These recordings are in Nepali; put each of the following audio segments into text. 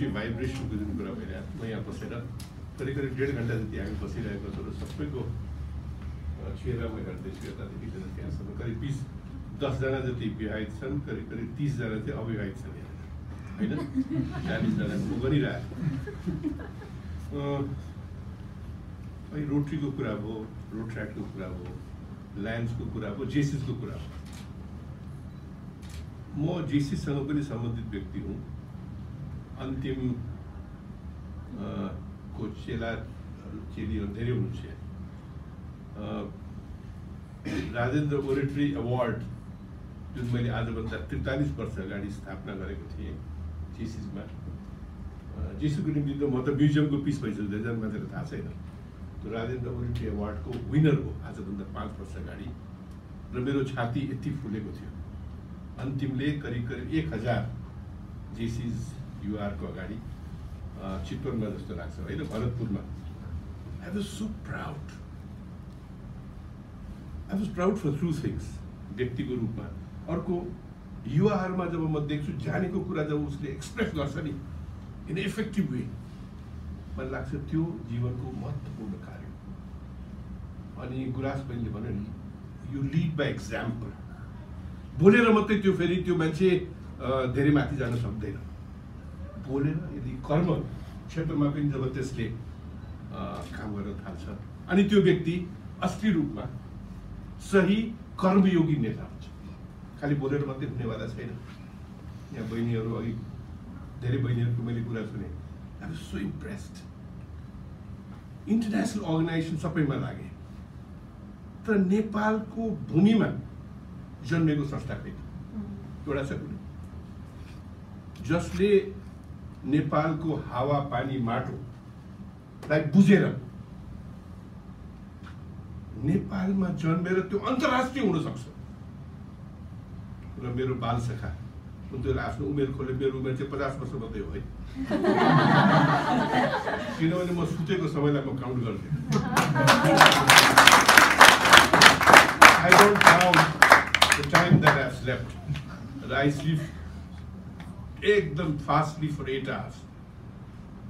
पोजिटिभ भाइब्रेसनको जुन कुरा भइरहेको म यहाँ बसेर करिब 1.5 घन्टा जति हामी बसिरहेको छौँ र सबैको चेहरामा हेर्दैछु यतादेखि त्यहाँसम्म करिब 10 जना जति विवाहित छन्, करिब 30 जना चाहिँ अविवाहित छन् यहाँ होइन, 40 जना गरिरहेको। रोटरीको कुरा भयो, रोड ट्र्याकको कुरा भयो, ल्यान्ड्सको कुरा भयो, जेसिसको कुरा हो। म जेसिससँग पनि सम्बन्धित व्यक्ति हुँ। अन्तिम को चेलीहरू धेरै हुनुहुन्छ। राजेन्द्र ओरेटरी अवार्ड जुन मैले आजभन्दा 43 वर्ष अगाडि स्थापना गरेको थिएँ जेसिसमा, जेसिसको निम्ति त म त म्युजियमको पिस भइसक्यो, धेरै मान्छेलाई थाहा छैन। त्यो राजेन्द्र ओरेटरी अवार्डको विनर हो आजभन्दा 5 वर्ष अगाडि र मेरो छाती यति फुलेको थियो। अन्तिमले करिब 1000 जेसिस युआरको अगाडि चितवनमा जस्तो लाग्छ होइन, भरतपुरमा। I was so proud. I was proud for three things, व्यक्तिको रूपमा। अर्को युवाहरूमा जब म देख्छु जानेको कुरा जब उसले एक्सप्रेस गर्छ नि इन इफेक्टिभ वे, मलाई लाग्छ त्यो जीवनको महत्त्वपूर्ण कार्य। अनि गुराँस बहिनीले भन्यो नि, यु लिड बाई एक्जाम्पल। बोलेर मात्रै त्यो फेरि त्यो मान्छे धेरै माथि जान सक्दैन। बोलेर यदि कर्म क्षेत्रमा पनि जब त्यसले काम गर्न थाल्छ अनि त्यो व्यक्ति असली रूपमा सही कर्मयोगी नेता हुन्छ। खालि बोलेर मात्रै हुनेवाला छैन। यहाँ बहिनीहरू, अघि धेरै बहिनीहरूको मैले कुरा सुने। I was so impressed. International organisation सबैमा लागे, तर नेपालको भूमिमा जन्मेको संस्था पनि एउटा छ कुनै जसले नेपालको हावा पानी माटोलाई बुझेर नेपालमा जन्मेर त्यो अन्तर्राष्ट्रिय हुन सक्छ। र मेरो बाल सखा उनीहरू आफ्नो उमेर खोले, मेरो उमेर चाहिँ 50 वर्ष मात्रै हो है, किनभने म सुतेको समयलाई म काउन्ट गर्दिनँ। I don't count the time that I've slept. I sleep एकदम फास्टली फर 8 hours.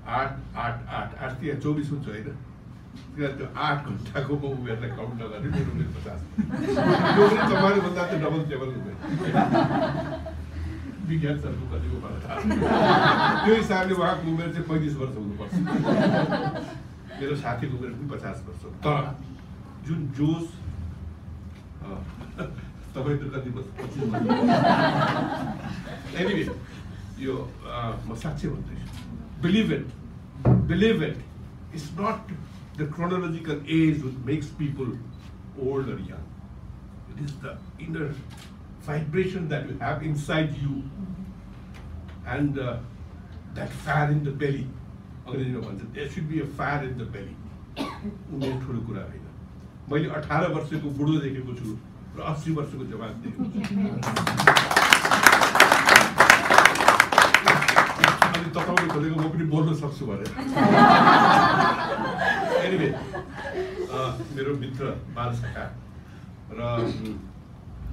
8 या 24 हुन्छ होइन, त्यो 8 घन्टाको म उमेरलाई काउन्ट नगर्ने मेरो उमेर 50। त्यो पनि तपाईँले भन्दा त डबल टेबल उमेर। विज्ञान सरको कतिको मलाई थाहा छैन। त्यो हिसाबले उहाँको उमेर चाहिँ 35 वर्ष हुनुपर्छ। मेरो साथीको उमेर पनि 50 वर्ष हो। तर जुन जोस तपाईँ त कति वर्ष 25 वर्ष। एनिवे यो म साँच्चै भन्दैछु, believe it, it's not the chronological age which makes people old or young. It is the inner vibration that you have inside you and that fire in the belly. There should be a fire in the belly. उमेर ठुलो कुरा होइन। मैले 18 वर्षको बुढो देखेको छु र 80 वर्षको जवान देखेको छु। अनि तपाईँले खोलेको म पनि बोल्न सक्छु भने। एनिवे मेरो मित्र बाल सखा र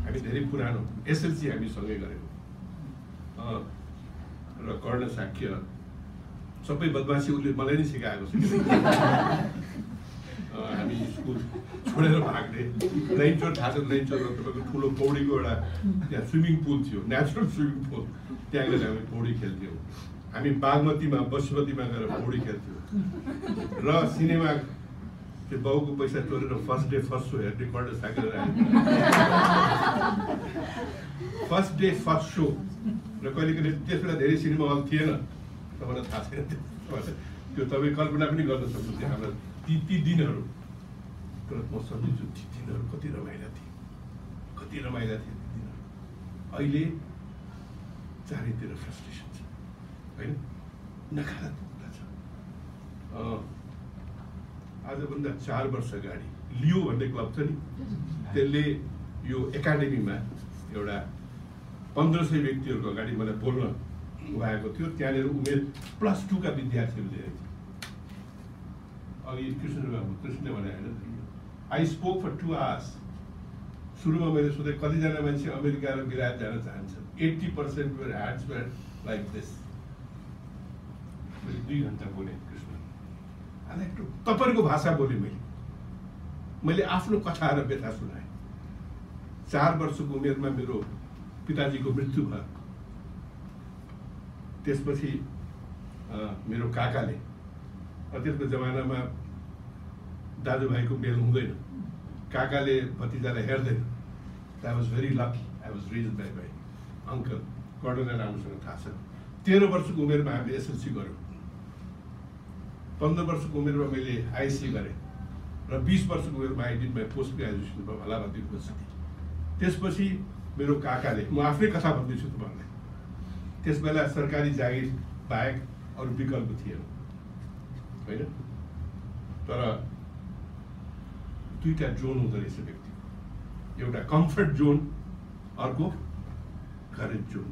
हामी धेरै पुरानो एसएलसी हामी सँगै गरेको र कर्ण साक्य सबै बदमासी उसले मलाई नै सिकाएको छ। हामी स्कुल छोडेर भाग्ने लैनचोर थाहा छ, लैनचोरमा तपाईँको ठुलो पौडीको एउटा त्यहाँ स्विमिङ पुल थियो, नेचुरल स्विमिङ पुल, त्यहाँ गएर हामी पौडी खेल्थ्यौँ। हामी बागमतीमा बसुमतीमा गएर पौडी खेल्थ्यौँ र सिनेमा त्यो बाउको पैसा चोरेर फर्स्ट डे फर्स्ट सो हेर्ने कर्ण साकेर आयो। फर्स्ट डे फर्स्ट सो र कहिले कहिले त्यसबेला धेरै सिनेमा हल थिएन, तपाईँलाई थाहा छैन त्यो, तपाईँ कल्पना पनि गर्न सक्नुहुन्छ हाम्रा ती दिनहरू। तर म सम्झिन्छु ती दिनहरू कति रमाइला थिए ती दिनहरू। अहिले चारैतिर फ्रस्ट्रेसन छ होइन, नकारात्मकता छ। आजभन्दा 4 वर्ष अगाडि लियो भन्ने क्लब छ नि, त्यसले यो एकाडेमीमा एउटा 1500 व्यक्तिहरूको अगाडि मलाई बोल्न उभाएको थियो। त्यहाँनिर उमेर +2 का विद्यार्थीहरू धेरै थिए। अघि कृष्णले भने होइन, आई स्पोक फर 2 hours। सुरुमा मैले सोधेँ कतिजना मान्छे अमेरिका र विराट जान चाहन्छन्। 80% ह्याड्स वर लाइक दिस। त्यसपछि 2 घण्टा बोले कृष्ण। तपाईँहरूको भाषा बोले मैले आफ्नो कथा र व्यथा सुनाएँ। 4 वर्षको उमेरमा मेरो पिताजीको मृत्यु भयो। त्यसपछि मेरो काकाले, त्यसको जमानामा दाजुभाइको मेल हुँदैन, काकाले भतिजालाई हेर्दैन। I was very lucky, I was raised by my uncle. कर्णलाई राम्रोसँग थाहा छ। 13 वर्षको उमेरमा हामीले एसएलसी गऱ्यौँ। 15 वर्षको उमेरमा मैले आइएससी गरेँ र 20 वर्षको उमेरमा I did my post graduation from Allahabad university. त्यसपछि मेरो काकाले, म आफ्नै कथा भन्दैछु तपाईँहरूलाई, त्यस बेला सरकारी जागिर बाहेक अरू विकल्प थिएन होइन। तर 2टा जोन हुँदो रहेछ व्यक्तिको, एउटा कम्फर्ट जोन, अर्को करेज जोन।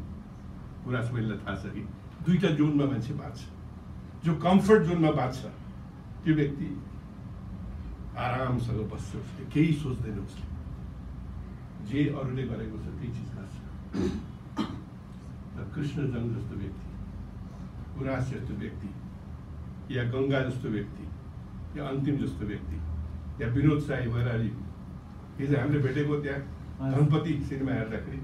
कुरा सबैलाई थाहा छ कि 2टा जोनमा मान्छे बाँच्छ। जो कम्फर्ट जोनमा बाँच्छ त्यो व्यक्ति आरामसँग बस्छ, उसले केही सोच्दैन, उसले जे अरूले गरेको छ त्यही चिज गर्छ। कृष्णजङ जस्तो व्यक्ति, कुरास जस्तो व्यक्ति, या गङ्गा जस्तो व्यक्ति, या अन्तिम जस्तो व्यक्ति, या विनोद साई बराली, हिजो हामीले भेटेको त्यहाँ धनपति सिनेमा हेर्दाखेरि,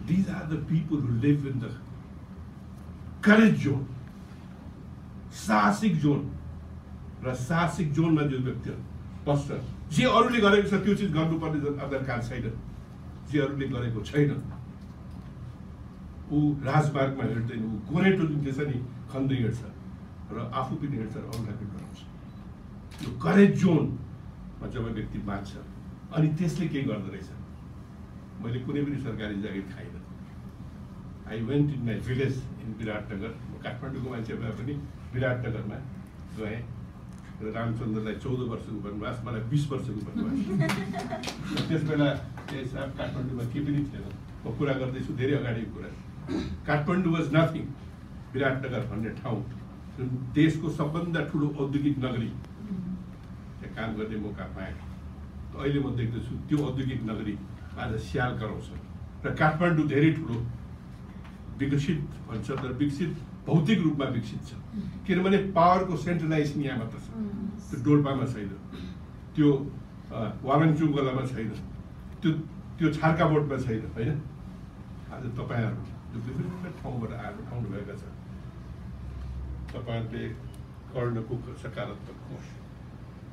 these are the people who live in the courage zone, साहसिक जोन। र साहसिक जोनमा जो व्यक्तिहरू बस्छ, जे अरूले गरेको छ त्यो चिज गर्नुपर्ने अधिकार छैन, जे अरूले गरेको छैन ऊ राजमार्गमा हिँड्दैन, ऊ गोरेटो जुन चाहिँ छ नि खन्दै हिँड्छ र आफू पनि हिँड्छ र अरूलाई पनि गराउँछ। यो करेज जोनमा जब व्यक्ति बाँच्छ अनि त्यसले के गर्दो रहेछ। मैले कुनै पनि सरकारी जागिर खाइनँ। I went in my village in Biratnagar. म काठमाडौँको मान्छे भए पनि विराटनगरमा गएँ र रामचन्द्रलाई 14 वर्षको वनवास, मलाई 20 वर्षको वनवास। त्यस बेला काठमाडौँमा के पनि थिएन। म कुरा गर्दैछु धेरै अगाडिको कुरा। Kathmandu was nothing. विराटनगर भन्ने ठाउँ जुन देशको सबभन्दा ठुलो औद्योगिक नगरी, त्यहाँ काम गर्ने मौका पाएँ। अहिले म देख्दछु त्यो औद्योगिक नगरी आज स्याल कराउँछ र काठमाडौँ धेरै ठुलो विकसित भन्छ, तर विकसित भौतिक रूपमा विकसित छ। किनभने पावरको सेन्ट्रलाइजेसन यहाँ मात्र छ, त्यो डोल्पामा छैन, त्यो वालङचुङगलामा छैन, त्यो छार्काबोटमा छैन होइन। आज तपाईँहरू जो विभिन्न ठाउँबाट आउनुभएका छ, तपाईँहरूले कर्णको सकारात्मक कोष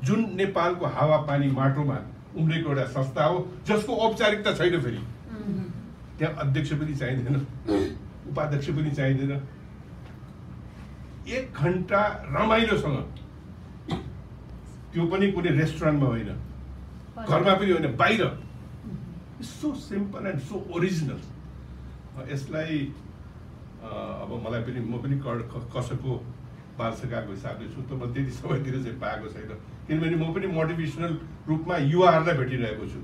जुन नेपालको हावापानी माटोमा उम्रेको एउटा संस्था हो, जसको औपचारिकता छैन। फेरि त्यहाँ अध्यक्ष पनि चाहिँदैन, उपाध्यक्ष पनि चाहिँदैन। 1 घण्टा रमाइलोसँग, त्यो पनि कुनै रेस्टुरेन्टमा होइन, घरमा पनि होइन, बाहिर। So simple and so original. यसलाई अब मलाई पनि, म पनि कसैको बालसकाको हिसाबले छु, त म त्यति सबैतिर चाहिँ पाएको छैन। किनभने म पनि मोटिभेसनल रूपमा युवाहरूलाई भेटिरहेको छु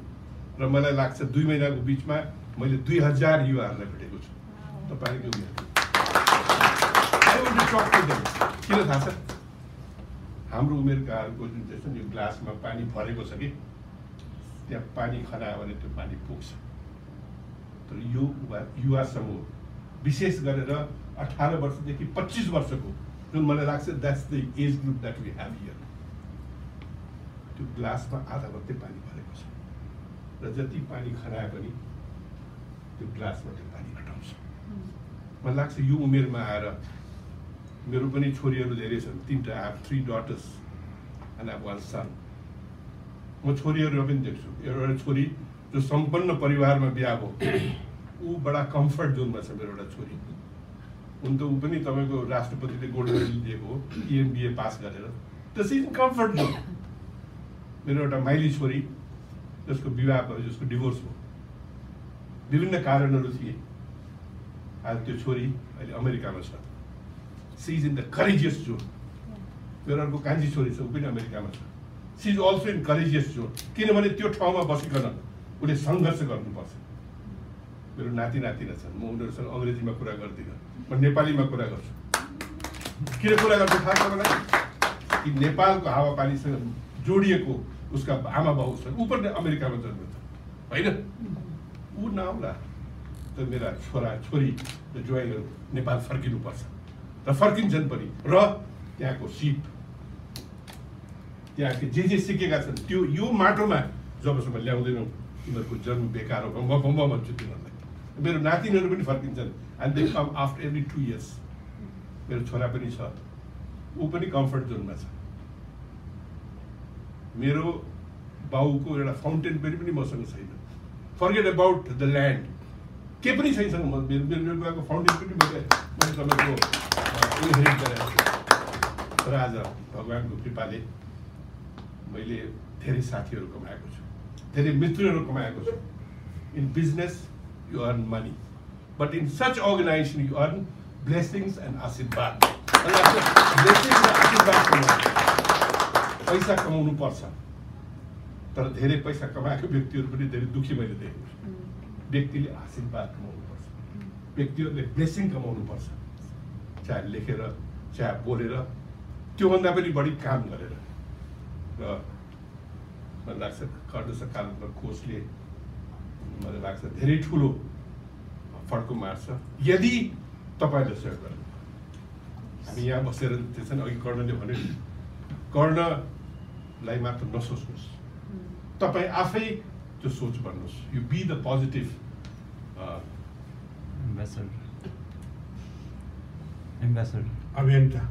र मलाई लाग्छ 2 महिनाको बिचमा मैले 2000 युवाहरूलाई भेटेको छु। तपाईँको किन थाहा छ? हाम्रो उमेरकाहरूको जुन चाहिँ छ नि, ग्लासमा पानी भरेको छ कि त्यहाँ पानी खनायो भने त्यो पानी पुग्छ। तर यो युवा समूह, विशेष गरेर 18 वर्षदेखि 25 वर्षको, जुन मलाई लाग्छ that's the age group that we have here, त्यो ग्लासमा आधा मात्रै पानी भरेको छ र जति पानी खनाए पनि त्यो ग्लासमा त्यो पानी हटाउँछ। मलाई लाग्छ यो उमेरमा आएर, मेरो पनि छोरीहरू धेरै छन्, 3टा, I have 3 daughters and I have 1 son। म छोरीहरू पनि देख्छु। एउटा छोरी जो सम्पन्न परिवारमा बिहा भयो, ऊ बडा कम्फर्ट जोनमा छ। मेरो एउटा छोरी, उन त ऊ पनि तपाईँको राष्ट्रपतिले गोल्ड मेडल दिएको हो, EMBA पास गरेर, त्यसै इन कम्फर्ट जोन। मेरो एउटा माइली छोरी जसको विवाह भयो, जसको डिभोर्स भयो, विभिन्न कारणहरू थिए। आज त्यो छोरी अहिले अमेरिकामा छ। She is in the courageous zone. मेरो अर्को कान्छी छोरी छ, ऊ पनि अमेरिकामा छ। She is also in courageous zone, किनभने त्यो ठाउँमा बसिकन उसले सङ्घर्ष गर्नुपर्छ। मेरो नाति नातिना छन्, म उनीहरूसँग अङ्ग्रेजीमा कुरा गर्दिनँ, म नेपालीमा कुरा गर्छु। किन कुरा गर्छु थाहा छ मलाई? कि नेपालको हावापानीसँग जोडिएको उसका आमा बाउ छन्, ऊ पनि अमेरिकामा जन्मेछ होइन। ऊ नआउला त मेरा छोरा छोरी र ज्वाइँहरू नेपाल फर्किनुपर्छ। र फर्किन्छन् पनि र त्यहाँको सिप त्यहाँको जे सिकेका छन् त्यो यो माटोमा जबसम्म ल्याउँदैनौँ तिनीहरूको जन्म बेकार हो म भन्छु तिनीहरूलाई। मेरो नातिनीहरू पनि फर्किन्छन् and they come after every 2 years। मेरो छोरा पनि छ, ऊ पनि कम्फर्ट जोनमा छ। मेरो बाउको एउटा फाउन्टेन पनि मसँग छैन, फर्गेट अबाउट द ल्यान्ड, के पनि छैन मेरो बाबाको फाउन्टेन पनि मैले तपाईँको इनहेरिट गरेको छु। तर आज भगवान्को कृपाले मैले धेरै साथीहरू कमाएको छु, धेरै मित्रहरू कमाएको छु। In business you earn money, but in such organisation you earn blessings and आशीर्वाद। ब्लेसिङ्स र आशीर्वाद पैसा कमाउनु पर्छ, तर धेरै पैसा कमाएको व्यक्तिहरू पनि धेरै दुःखी मैले देखेको छु। व्यक्तिले आशीर्वाद कमाउनु पर्छ, व्यक्तिहरूले ब्लेसिङ कमाउनु पर्छ, चाहे लेखेर चाहे बोलेर, त्योभन्दा पनि बढी काम गरेर। र मलाई लाग्छ कर्ण सकारात्मक कोषले मलाई लाग्छ धेरै ठुलो फड्को मार्छ यदि तपाईँले सहयोग गर्नु। हामी यहाँ बसेर त्यसैले अघि कर्णले भन्यो नि, कर्णलाई मात्र नसोच्नुहोस्, तपाईँ आफै त्यो सोच भन्नुहोस्। यु बी द पोजिटिभ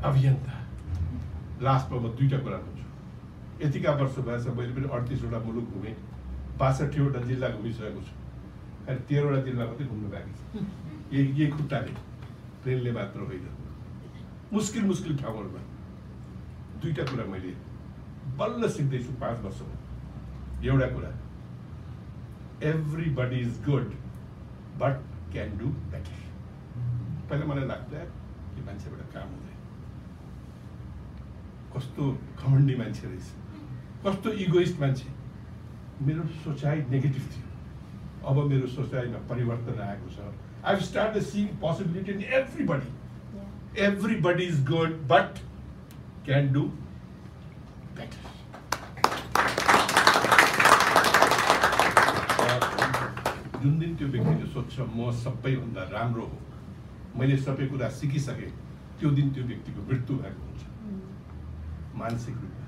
अभियन्ता। लास्टमा म 2टा कुरा भन्छु। यतिका वर्ष भएछ मैले पनि 38वटा मुलुक घुमेँ, 62वटा जिल्ला घुमिसकेको छु, अनि 13वटा जिल्ला मात्रै घुम्नु बाँकी छ। यही खुट्टाले, ट्रेनले मात्र होइन, मुस्किल ठाउँहरूमा। 2टा कुरा मैले बल्ल सिक्दैछु 5 वर्षमा। एउटा कुरा, everybody is good but can do better. पहिला मलाई लाग्थ्यो कि मान्छेबाट काम हुँदैन, कस्तो घमण्डी मान्छे रहेछ, कस्तो इगोइस्ट मान्छे। मेरो सोचाइ नेगेटिभ थियो, अब मेरो सोचाइमा परिवर्तन आएको छ। I start seeing possibility in everybody. Everybody is good but can do better. जुन दिन त्यो व्यक्तिले सोध्छ म सबैभन्दा राम्रो हो, मैले सबै कुरा सिकिसकेँ, त्यो दिन त्यो व्यक्तिको मृत्यु भएको हुन्छ मानसिक रूपमा।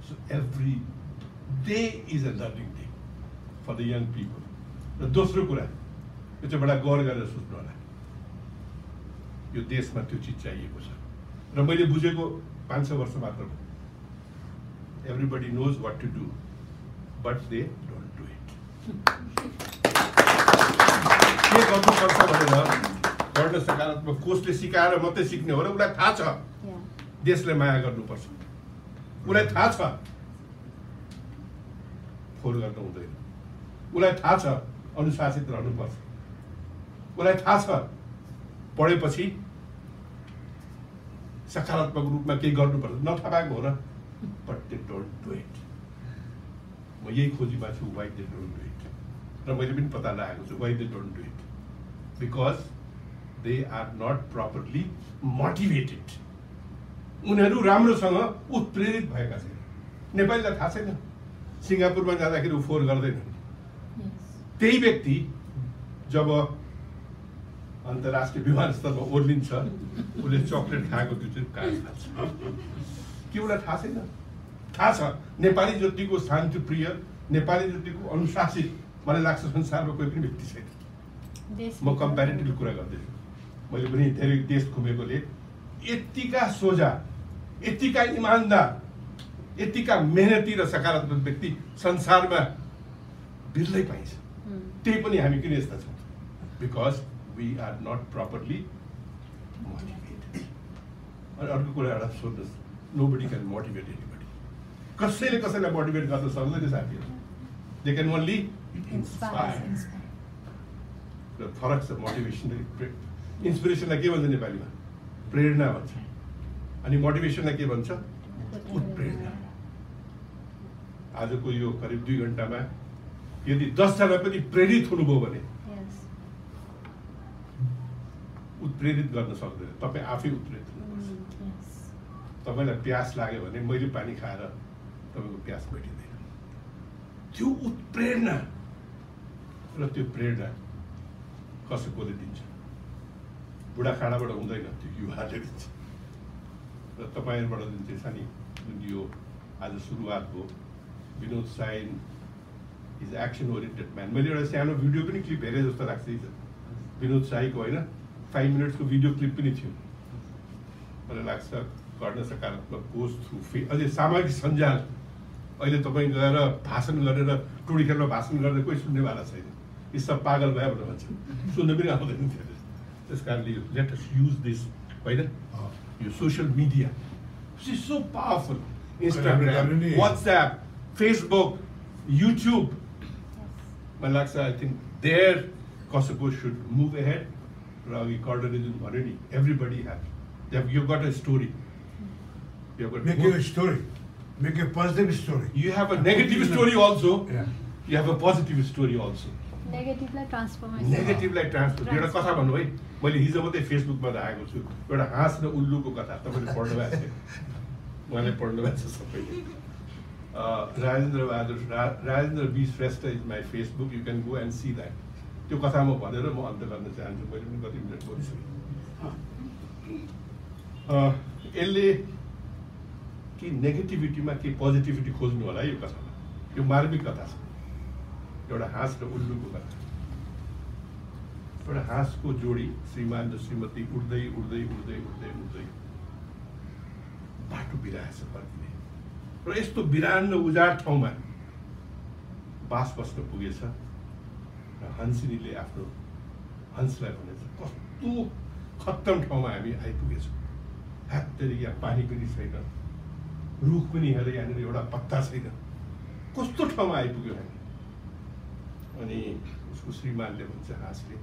So every day is a learning day for the young people. र दोस्रो कुरा, यो चाहिँ बडा गौर गरेर सोच्नु होला, यो देशमा त्यो चिज चाहिएको छ। र मैले बुझेको 5-6 वर्ष मात्र हो। Everybody knows what to do but they don't do it. के गर्नुपर्छ भनेर गर्न सकारात्मक कोषले सिकाएर मात्रै सिक्ने हो र उसलाई थाहा छ देशलाई माया गर्नुपर्छ, उसलाई थाहा छ फोहोर गर्न हुँदैन, उसलाई थाहा छ अनुशासित रहनुपर्छ, उसलाई थाहा छ पढेपछि सकारात्मक रूपमा केही गर्नुपर्छ। नथाहा भएको हो र, but they don't do it. म यही खोजीमा छु, why they don't do it. र मैले पनि पत्ता लगाएको छु why they don't do it. Because they are not properly motivated. उनीहरू राम्रोसँग उत्प्रेरित भएका छैन। नेपालीलाई थाहा छैन सिङ्गापुरमा जाँदाखेरि ऊ फोहोर गर्दैन। त्यही व्यक्ति जब अन्तर्राष्ट्रिय विमानस्थलमा ओर्लिन्छ, उसले चक्लेट खाएको त्यो चाहिँ काज खान्छ। के उसलाई थाहा छैन? थाहा छ नेपाली जतिको शान्तिप्रिय, नेपाली जतिको अनुशासित मलाई लाग्छ संसारमा कोही पनि व्यक्ति छैन। म कम्पेरिटिभ कुरा गर्दैछु, मैले पनि धेरै देश घुमेकोले यतिका सोझा, यतिका इमान्दार, यतिका मेहनती र सकारात्मक व्यक्ति संसारमा बिर्लै पाइन्छ। त्यही पनि हामी किन यस्ता छौँ? Because we are not properly motivated. अनि अर्को कुरा एउटा सोध्नुहोस्, नोबडी क्यान मोटिभेट एनीबडी। कसैले कसैलाई मोटिभेट गर्न सक्दैन साथीहरू। They can only inspire. र फरक छ मोटिभेसन र इन्सपिरेसनलाई के भन्छ नेपालीमा? प्रेरणा भन्छ। अनि मोटिभेसनलाई के भन्छ? उत्प्रेरणा। आजको यो करिब 2 घण्टामा यदि 10 जना पनि प्रेरित हुनुभयो भने उत्प्रेरित गर्न सक्दैन, तपाईँ आफै उत्प्रेरित हुनुपर्छ। तपाईँलाई प्यास लाग्यो भने मैले पानी खाएर तपाईँको प्यास मेटिँदैन। त्यो उत्प्रेरणा र त्यो प्रेरणा कसैकोले दिन्छ? बुढाखाडाबाट हुँदैन त्यो युवाले र तपाईँहरूबाट जुन चाहिँ छ नि जुन यो आज सुरुवात भयो Vinod Sai is action oriented man मैले एउटा सानो भिडियो पनि क्लिप हेरेँ जस्तो लाग्छ विनोद साईको होइन 5 मिनट्सको भिडियो क्लिप पनि थियो मलाई लाग्छ गर्न सकारात्मक गोज थ्रु अझै सामाजिक सञ्जाल अहिले तपाईँ गएर भाषण गरेर टोडी खेलमा भाषण गरेर कोही सुन्नेवाला छैन यी सब पागल भयो भनेर भन्छ सुन्नु पनि आउँदैन थियो त्यस कारणले लेट अस युज दिस होइन यो social media is so powerful Instagram WhatsApp Facebook YouTube मलाई लाग्छ आई थिङ्क देयर कसको सुड मुभ एहेड र अघि कर्डरले जुन भन्यो नि everybody have you got a story Make a story. Make a positive story. You have a negative story also. Yeah. You have a positive story also. Negative like transformation. Negative like transformation. एउटा कथा भन्नु है मैले हिजो मात्रै फेसबुकमा राखेको छु एउटा हाँस र उल्लुको कथा तपाईँले पढ्नु भएको छ उहाँले पढ्नु भएको छ सबैले Rajendra B Shrestha is my Facebook you can go and see that त्यो कथा म भनेर म अन्त गर्न चाहन्छु मैले पनि कति मिनट बोलिसकेँ यसले कि नेगेटिभिटीमा के पोजिटिभिटी खोज्नु होला यो कथामा यो मार्मिक कथा छ एउटा हाँस र उल्लुको कथा एउटा हाँसको जोडी श्रीमान र श्रीमती उड्दै उड्दै उड्दै उड्दै उड्दै बाटो बिराएछ फर्किने र यस्तो बिरान र उजाड ठाउँमा बास बस्न पुगेछ र हंसिनीले आफ्नो हंसलाई भनेछ कस्तो खत्तम ठाउँमा हामी आइपुगेछौँ हातरी यहाँ पानी पनि छैन रुख पनि हेर यहाँनिर एउटा पत्ता छैन कस्तो ठाउँमा आइपुग्यो हामी अनि उसको श्रीमानले भन्छ हाँसले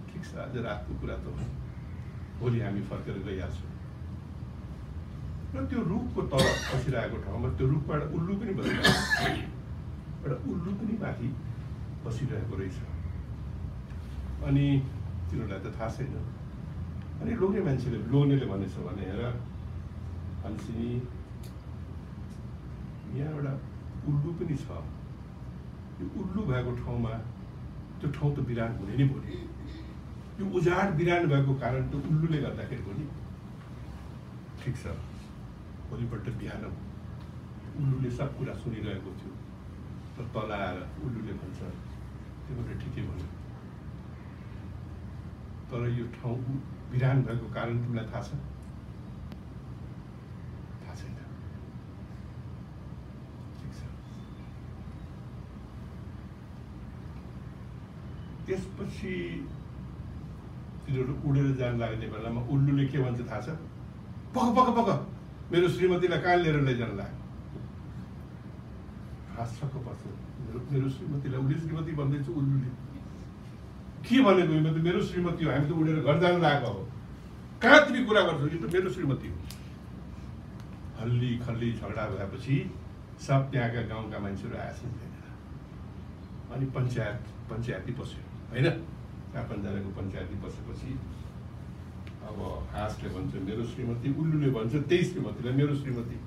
ठिक छ आज रातको कुरा त हो भोलि हामी फर्केर गइहाल्छौँ र त्यो रुखको तल बसिरहेको ठाउँमा त्यो रुखबाट उल्लु पनि बसिरहेको एउटा उल्लु पनि माथि बसिरहेको रहेछ अनि तिनीहरूलाई त थाहा छैन अनि लोग्नेले भनेछ भने हेर हंसिनी यहाँ एउटा उल्लु पनि छ यो उल्लु भएको ठाउँमा त्यो ठाउँ त बिरान हुने नै भोलि यो उजाड बिरान भएको कारण त्यो उल्लुले गर्दाखेरि भोलि ठिक छ भोलिपल्ट बिहान उल्लुले सब कुरा सुनिरहेको थियो र तल आएर उल्लुले भन्छ तिमीले ठिकै भन्यो तर यो ठाउँ बिरान भएको कारण तिमीलाई थाहा छ थाहा छैन ठिक छ त्यसपछि तिनीहरू उडेर जान लाग्ने बेलामा उल्लुले के भन्छ थाहा छ पक पक पक मेरो श्रीमतीलाई कहाँ लिएर लैजान लाग्यो हाँस छक्क पर्छ मेरो श्रीमतीलाई उसले श्रीमती भन्दैछ उल्लुले के भनेको यो त मेरो श्रीमती हो हामी त उडेर घर जान लागेको हो कहाँ तिमी कुरा गर्छौ यो त मेरो श्रीमती हो हल्ली खल्ली झगडा भएपछि सब त्यहाँका गाउँका मान्छेहरू आएछन् त्यहाँनिर अनि पञ्चायती बस्यो होइन 4-5 जनाको पञ्चायती बसेपछि अब हाँसले भन्छ मेरो श्रीमती उल्लुले भन्छ त्यही श्रीमतीलाई मेरो श्रीमती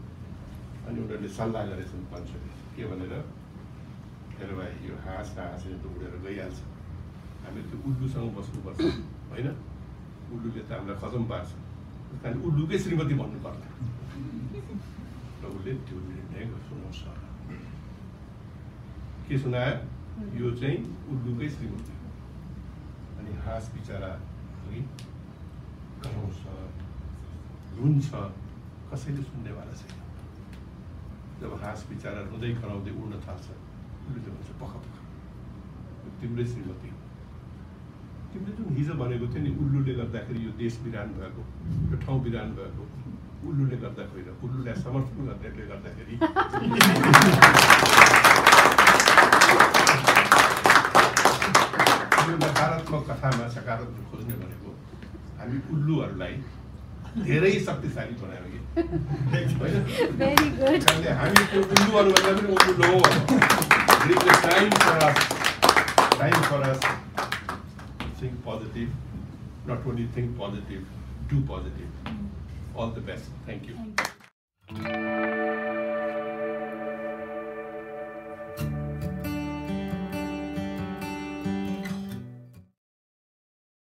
अनि उनीहरूले सल्लाह गरेछन् पञ्चले के भनेर हेर भाइ यो हाँस र हाँसले त उडेर गइहाल्छ हामी त्यो उल्लुसँग बस्नुपर्छ होइन उल्लुले त हामीलाई खतम पार्छ त्यस उल्लुकै श्रीमती भन्नु पर्ला र उसले त्यो निर्णय सुनाउँछ के सुनायो यो चाहिँ उल्लुकै श्रीमती अनि हाँस बिचरा है कराउँछ रुन्छ कसैले सुन्नेवाला छैन जब हाँस बिचरा रुँदै कराउँदै उड्न थाल्छ उल्लुले भन्छ पख पख तिम्रै श्रीमती हो तिमीले जुन हिजो भनेको थियो नि उल्लुले गर्दाखेरि यो देश बिरान भएको यो ठाउँ बिरान भएको उल्लुले गर्दा होइन उल्लुलाई समर्थन गर्नेले गर्दाखेरि यो नकारात्मक कथामा सकारात्मक खोज्ने भनेको हामी उल्लुहरूलाई धेरै शक्तिशाली बनायो कि हामी त्यो उल्लुहरूभन्दा पनि उल्लु नहौँ time for us think positive, not only think positive, do positive. All the best. Thank you.